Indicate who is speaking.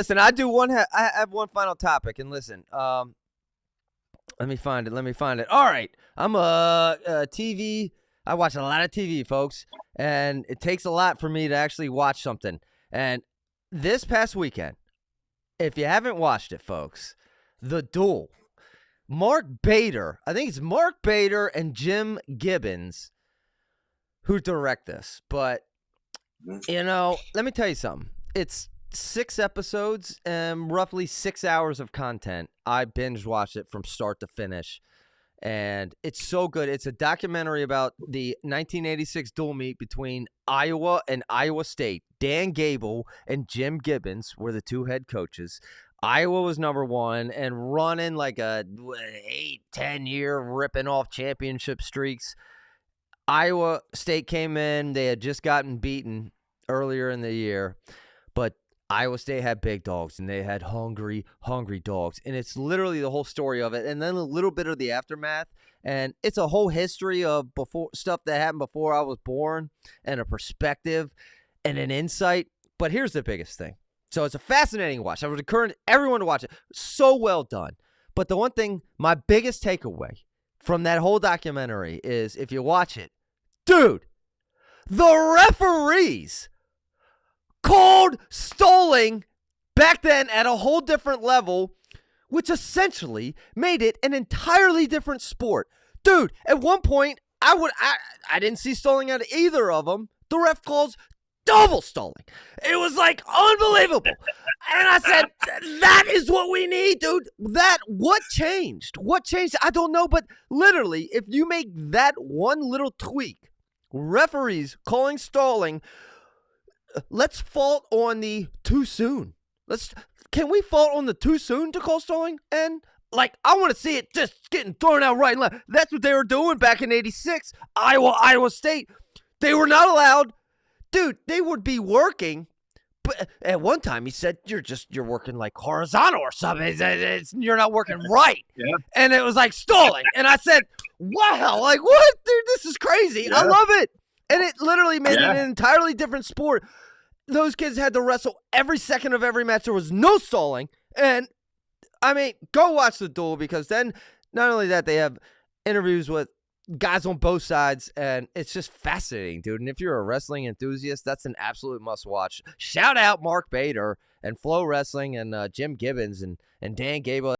Speaker 1: Listen, I have one final topic, and listen. Let me find it. All right, I'm a TV. I watch a lot of TV, folks, and it takes a lot for me to actually watch something. And this past weekend, if you haven't watched it, folks, The Duel. Mark Bader, I think it's Mark Bader and Jim Gibbons who direct this. But, let me tell you something. It's 6 episodes and roughly 6 hours of content. I binge watched it from start to finish. And it's so good. It's a documentary about the 1986 dual meet between Iowa and Iowa State. Dan Gable and Jim Gibbons were the two head coaches. Iowa was number one and running like a 8-10 year ripping off championship streaks. Iowa State came in. They had just gotten beaten earlier in the year, but Iowa State had big dogs, and they had hungry dogs. And it's literally the whole story of it, and then a little bit of the aftermath. And it's a whole history of before stuff that happened before I was born, and a perspective and an insight. But here's the biggest thing. So it's a fascinating watch. I would encourage everyone to watch it. So well done. But the one thing, my biggest takeaway from that whole documentary is, if you watch it, dude, the referees called stalling back then at a whole different level, which essentially made it an entirely different sport. Dude, at one point, I didn't see stalling out of either of them. The ref calls double stalling. It was like unbelievable. And I said, that is what we need, dude. What changed? What changed? I don't know, but literally, if you make that one little tweak, referees calling stalling, let's fault on the too soon. Can we fault on the too soon to call stalling? And I want to see it just getting thrown out right and left. That's what they were doing back in '86. Iowa State. They were not allowed. Dude, they would be working, but at one time he said, you're working like horizontal or something. You're not working right.
Speaker 2: Yeah.
Speaker 1: And it was like stalling. And I said, wow, like what? Dude, this is crazy. Yeah. I love it. And it literally made it an entirely different sport. Those kids had to wrestle every second of every match. There was no stalling. And, I mean, go watch The Duel, because then not only that, they have interviews with guys on both sides, and it's just fascinating, dude. And if you're a wrestling enthusiast, that's an absolute must-watch. Shout out Mark Bader and FloWrestling and Jim Gibbons and Dan Gable.